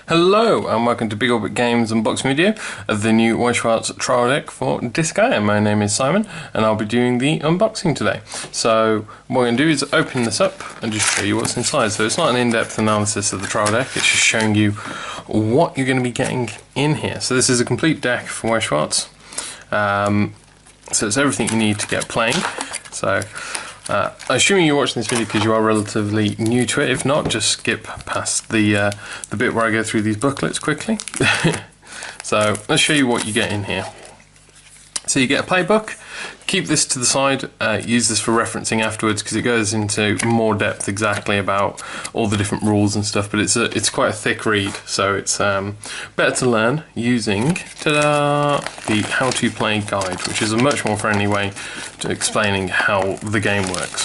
Hello and welcome to Big Orbit Games unboxing video of the new Weiss Schwarz trial deck for Disgaea. My name is Simon and I'll be doing the unboxing today. So what we're going to do is open this up and just show you what's inside. So it's not an in-depth analysis of the trial deck, it's just showing you what you're going to be getting in here. So this is a complete deck from Weiss Schwarz. So it's everything you need to get playing. So assuming you're watching this video because you are relatively new to it. If not, just skip past the bit where I go through these booklets quickly. So let's show you what you get in here. So you get a playbook. Keep this to the side, use this for referencing afterwards because it goes into more depth exactly about all the different rules and stuff, but it's quite a thick read, so it's better to learn using the how to play guide, which is a much more friendly way to explaining how the game works.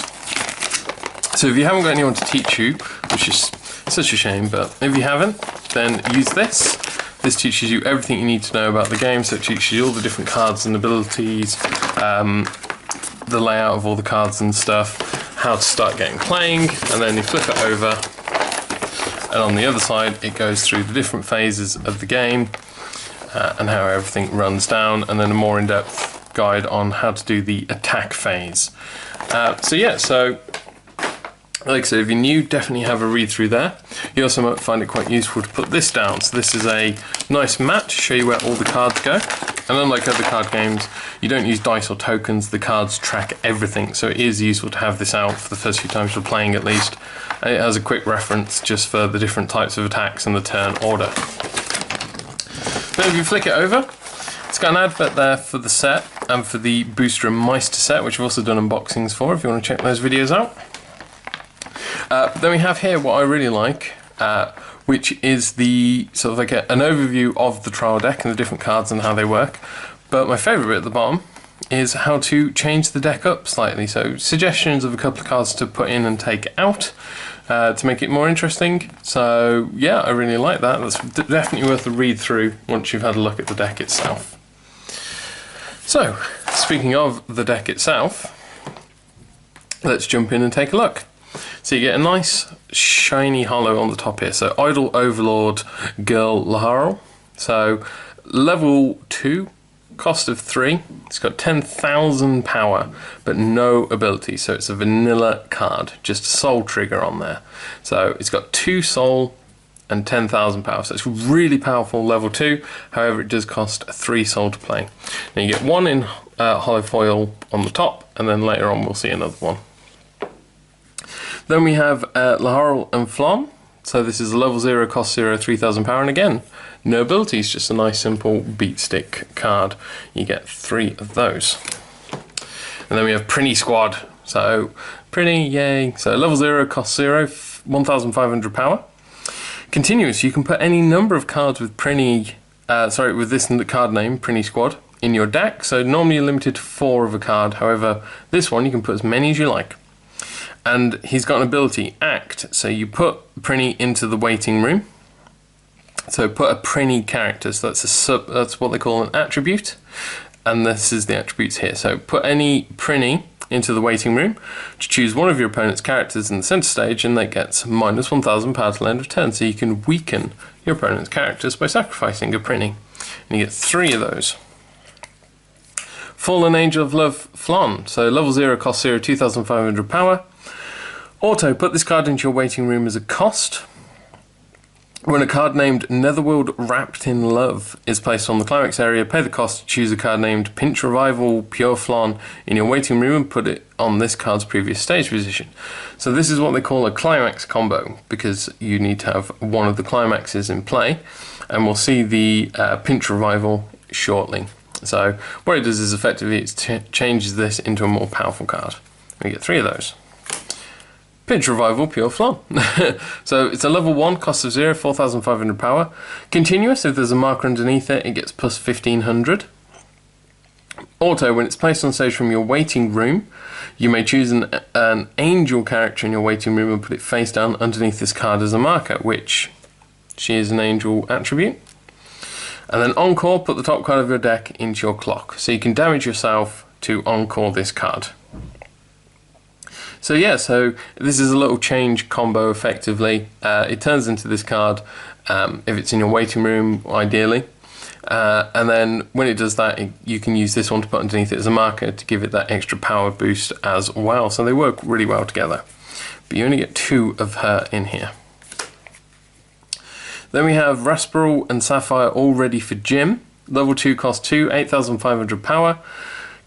So if you haven't got anyone to teach you, which is such a shame, but if you haven't, then use this. This teaches you everything you need to know about the game, so it teaches you all the different cards and abilities, the layout of all the cards and stuff, how to start getting playing, and then you flip it over, and on the other side it goes through the different phases of the game and how everything runs down, and then a more in-depth guide on how to do the attack phase. Like I said, if you're new, definitely have a read through there. You also might find it quite useful to put this down. So this is a nice map to show you where all the cards go. And unlike other card games, you don't use dice or tokens, the cards track everything. So it is useful to have this out for the first few times you're playing at least. And it has a quick reference just for the different types of attacks and the turn order. Then if you flick it over, it's got an advert there for the set and for the Booster and Meister set, which I've also done unboxings for if you want to check those videos out. Then we have here what I really like, which is the sort of like an overview of the trial deck and the different cards and how they work. But my favourite bit at the bottom is how to change the deck up slightly. So suggestions of a couple of cards to put in and take out to make it more interesting. So yeah, I really like that. That's definitely worth a read through once you've had a look at the deck itself. So speaking of the deck itself, let's jump in and take a look. So you get a nice shiny hollow on the top here. So Idol Overlord Girl Laharl. So level 2, cost of 3. It's got 10,000 power, but no ability. So it's a vanilla card, just a soul trigger on there. So it's got 2 soul and 10,000 power. So it's really powerful level 2. However, it does cost 3 soul to play. Now you get 1 in hollow foil on the top, and then later on we'll see another one. Then we have Laharl and Flon. So this is a level 0, cost 0, 3,000 power, and again, no abilities, just a nice simple beat stick card. You get 3 of those. And then we have Prinny Squad. So Prinny, yay. So level 0, cost 0, 1,500 power. Continuous, you can put any number of cards with Prinny, with this card name, Prinny Squad, in your deck. So normally you're limited to 4 of a card. However, this one you can put as many as you like. And he's got an ability, Act. So you put Prinny into the waiting room. So put a Prinny character. So that's what they call an attribute. And this is the attributes here. So put any Prinny into the waiting room to choose one of your opponent's characters in the center stage, and that gets minus 1,000 power till end of turn. So you can weaken your opponent's characters by sacrificing a Prinny. And you get 3 of those. Fallen Angel of Love Flon. So level 0, cost 0, 2,500 power. Auto, put this card into your waiting room as a cost. When a card named Netherworld Wrapped in Love is placed on the climax area, pay the cost to choose a card named Pinch Revival Pure Flon in your waiting room and put it on this card's previous stage position. So this is what they call a climax combo, because you need to have one of the climaxes in play, and we'll see the Pinch Revival shortly. So what it does is effectively it changes this into a more powerful card. We get 3 of those. Pinch Revival Pure Flon. So it's a level 1, cost of 0, 4,500 power. Continuous, if there's a marker underneath it, it gets plus 1,500. Auto, when it's placed on stage from your waiting room, you may choose an angel character in your waiting room and put it face down underneath this card as a marker, which she is an angel attribute. And then Encore, put the top card of your deck into your clock. So you can damage yourself to Encore this card. So yeah, so this is a little change combo effectively. It turns into this card if it's in your waiting room, ideally. And then when it does that, you can use this one to put underneath it as a marker to give it that extra power boost as well. So they work really well together. But you only get 2 of her in here. Then we have Rasperal and Sapphire all ready for gym. Level 2 cost 2, 8,500 power.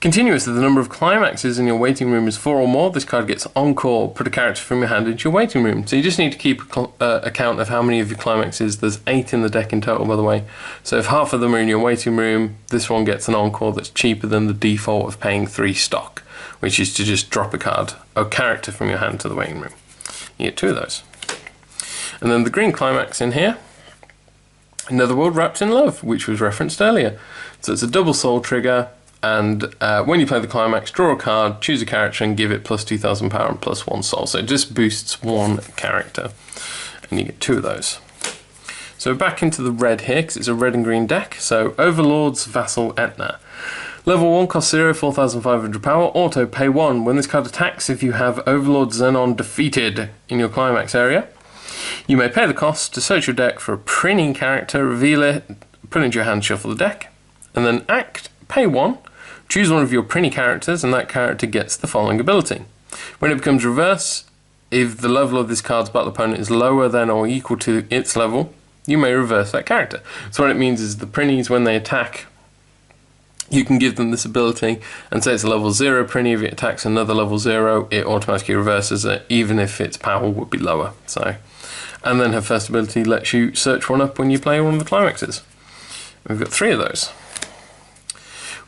Continuous, if the number of climaxes in your waiting room is 4 or more, this card gets encore. Put a character from your hand into your waiting room. So you just need to keep a count of how many of your climaxes. There's 8 in the deck in total, by the way. So if half of them are in your waiting room, this one gets an encore that's cheaper than the default of paying 3 stock, which is to just drop a character from your hand to the waiting room. You get 2 of those. And then the green climax in here, Another World Wrapped in Love, which was referenced earlier. So it's a double soul trigger. And when you play the climax, draw a card, choose a character and give it plus 2,000 power and plus 1 soul. So it just boosts 1 character. And you get 2 of those. So back into the red here, because it's a red and green deck. So Overlord's Vassal Etna. Level 1 cost 0, 4,500 power. Auto, pay 1. When this card attacks, if you have Overlord Xenon defeated in your climax area, you may pay the cost to search your deck for a printing character, reveal it, put it into your hand, shuffle the deck. And then act, pay 1. Choose one of your Prinny characters, and that character gets the following ability. When it becomes reverse, if the level of this card's battle opponent is lower than or equal to its level, you may reverse that character. So what it means is the Prinnies, when they attack, you can give them this ability, and say it's a level 0 Prinny, if it attacks another level 0, it automatically reverses it, even if its power would be lower. So, and then her first ability lets you search one up when you play one of the climaxes. We've got 3 of those.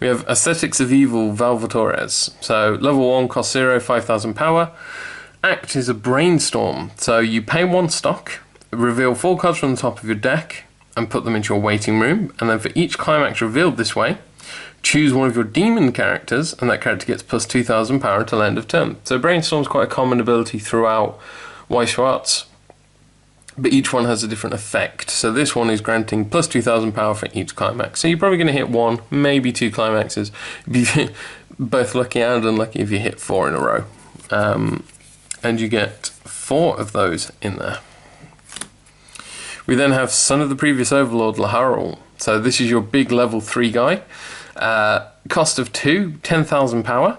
We have Aesthetics of Evil, Valvatores. So level 1 costs 0, 5,000 power. Act is a brainstorm. So you pay 1 stock, reveal 4 cards from the top of your deck, and put them into your waiting room. And then for each climax revealed this way, choose one of your demon characters, and that character gets plus 2,000 power until end of turn. So brainstorm is quite a common ability throughout Weiss Schwarz, but each one has a different effect. So this one is granting plus 2,000 power for each climax. So you're probably going to hit 1, maybe 2 climaxes. Both lucky and unlucky if you hit 4 in a row. And you get 4 of those in there. We then have Son of the Previous Overlord, Laharl. So this is your big level 3 guy. Cost of 2, 10,000 power.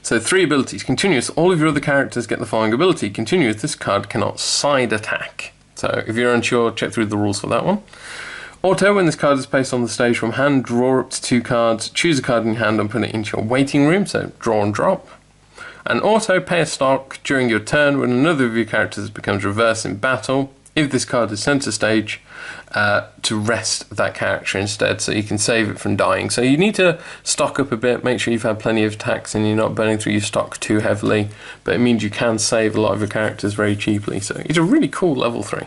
So 3 abilities. Continuous, all of your other characters get the following ability. Continuous, this card cannot side attack. So if you're unsure, check through the rules for that one. Auto, when this card is placed on the stage from hand, draw up to 2 cards, choose a card in your hand and put it into your waiting room, so draw and drop. And auto, pay a stock during your turn when another of your characters becomes reverse in battle. If this card is sent to stage, to rest that character instead, so you can save it from dying. So you need to stock up a bit, make sure you've had plenty of attacks and you're not burning through your stock too heavily, but it means you can save a lot of your characters very cheaply. So it's a really cool level 3.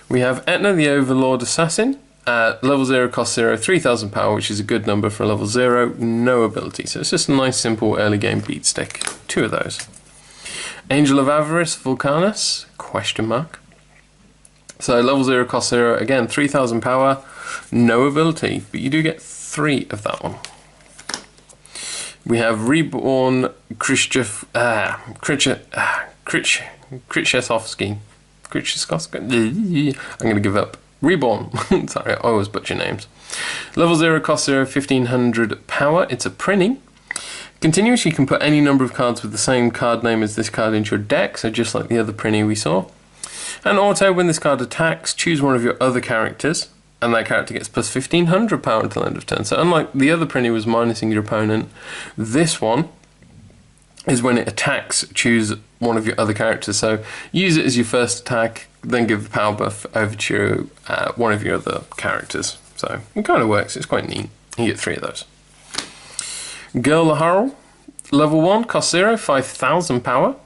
We have Etna the Overlord Assassin. Level 0 cost 0, 3,000 power, which is a good number for a level 0, no ability. So it's just a nice simple early game beat stick. 2 of those. Angel of Avarice, Vulcanus, question mark. So level 0 cost 0, again 3,000 power, no ability, but you do get 3 of that one. We have Reborn Krzysztof, I'm going to give up. Reborn, sorry, I always butcher names. Level 0 cost 0, 1,500 power, it's a printing. Continuous, you can put any number of cards with the same card name as this card into your deck, so just like the other printing we saw. And auto, when this card attacks, choose one of your other characters, and that character gets plus 1,500 power until end of turn. So unlike the other printing was minusing your opponent, this one is when it attacks, choose one of your other characters. So use it as your first attack, then give the power buff over to one of your other characters. So it kind of works, it's quite neat. You get 3 of those. Girl Laharl, level 1, cost 0, 5,000 power.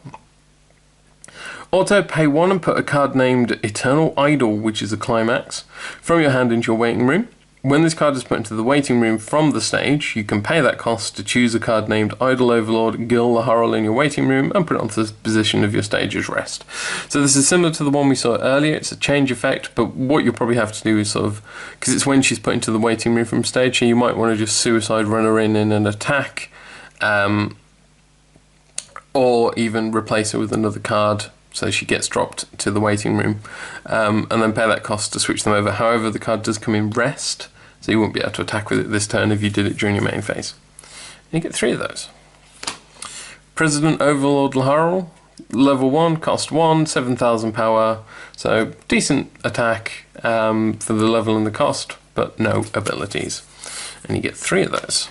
Auto, pay 1 and put a card named Eternal Idol, which is a climax, from your hand into your waiting room. When this card is put into the waiting room from the stage, you can pay that cost to choose a card named Idol Overlord, Girl Laharl in your waiting room and put it onto the position of your stage's rest. So this is similar to the one we saw earlier, it's a change effect, but what you'll probably have to do is sort of, because it's when she's put into the waiting room from stage, so you might want to just suicide run her in and attack, or even replace her with another card so she gets dropped to the waiting room, and then pay that cost to switch them over. However, the card does come in rest, so you won't be able to attack with it this turn if you did it during your main phase. And you get 3 of those. President Overlord Laharl, level 1, cost 1, 7,000 power, so decent attack for the level and the cost, but no abilities. And you get 3 of those.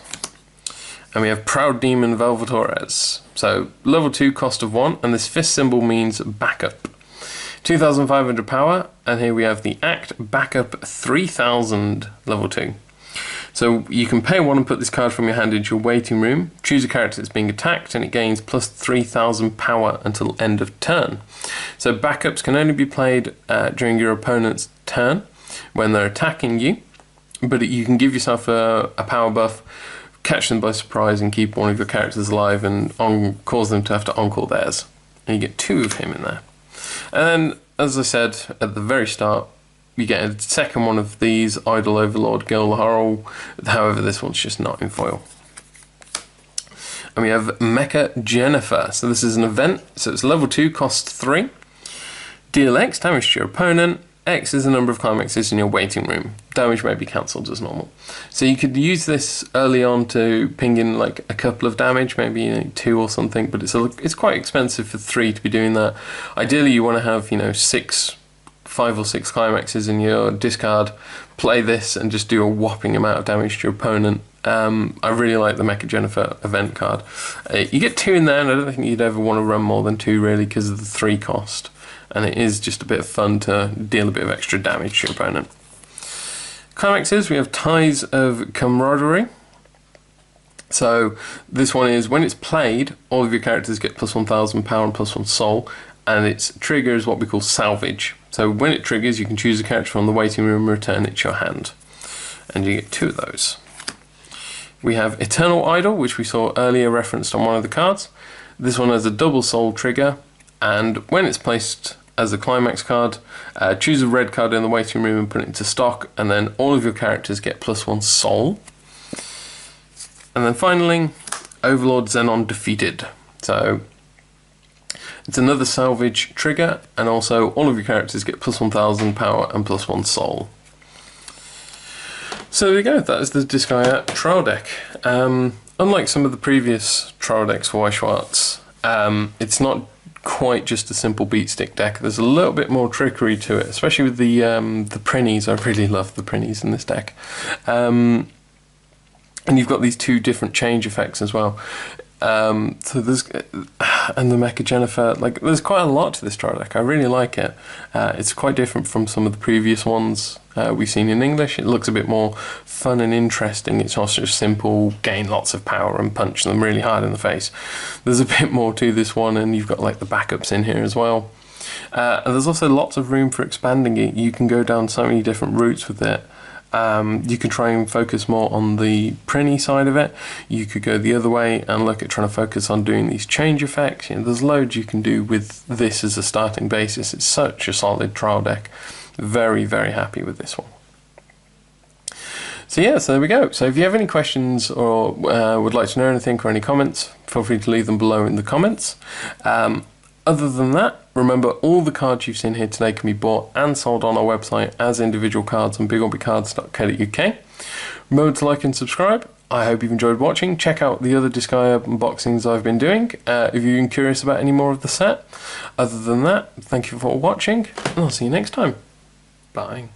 And we have Proud Demon Velvetores. So level 2, cost of 1, and this fist symbol means backup. 2,500 power, and here we have the Act Backup 3,000 level 2. So you can pay 1 and put this card from your hand into your waiting room, choose a character that's being attacked, and it gains plus 3,000 power until end of turn. So backups can only be played during your opponent's turn when they're attacking you, but you can give yourself a power buff, catch them by surprise and keep one of your characters alive and cause them to have to encore theirs. And you get 2 of him in there. And then, as I said at the very start, you get a second one of these, Idol Overlord Gil Laharl. However, this one's just not in foil. And we have Mecha Jennifer. So this is an event, so it's level 2, cost 3. Deal X damage to your opponent. X is the number of climaxes in your waiting room. Damage may be cancelled as normal. So you could use this early on to ping in like a couple of damage, maybe 2 or something, but it's quite expensive for 3 to be doing that. Ideally you want to have 5 or 6 climaxes in your discard, play this and just do a whopping amount of damage to your opponent. I really like the Mecha Jennifer event card. You get 2 in there, and I don't think you'd ever want to run more than 2 really because of the 3 cost. And it is just a bit of fun to deal a bit of extra damage to your opponent. Climaxes, we have Ties of Camaraderie. So this one is, when it's played, all of your characters get plus 1,000 power and plus 1 soul, and its trigger is what we call salvage. So when it triggers, you can choose a character from the waiting room and return it to your hand. And you get 2 of those. We have Eternal Idol, which we saw earlier referenced on one of the cards. This one has a double soul trigger, and when it's placed as a climax card, choose a red card in the waiting room and put it into stock, and then all of your characters get plus 1 soul. And then finally, Overlord Xenon Defeated. So it's another salvage trigger, and also all of your characters get plus 1,000 power and plus 1 soul. So there you go, that is the Disgaea trial deck. Unlike some of the previous trial decks for Weiss Schwarz, it's not quite just a simple beat stick deck. There's a little bit more trickery to it, especially with the prinnies. I really love the prinnies in this deck. And you've got these 2 different change effects as well. So there's, and the Mecha Jennifer, there's quite a lot to this trial deck. I really like it. It's quite different from some of the previous ones we've seen in English. It looks a bit more fun and interesting. It's not just simple, gain lots of power and punch them really hard in the face. There's a bit more to this one, and you've got the backups in here as well. And there's also lots of room for expanding it. You can go down so many different routes with it. You can try and focus more on the prinny side of it. You could go the other way and look at trying to focus on doing these change effects. There's loads you can do with this as a starting basis. It's such a solid trial deck. Very, very happy with this one. So yeah, so there we go. So if you have any questions or would like to know anything or any comments, feel free to leave them below in the comments. Other than that, remember all the cards you've seen here today can be bought and sold on our website as individual cards on bigorbitcards.co.uk. Remember to like and subscribe. I hope you've enjoyed watching. Check out the other Disgaea unboxings I've been doing if you're curious about any more of the set. Other than that, thank you for watching, and I'll see you next time. Bye.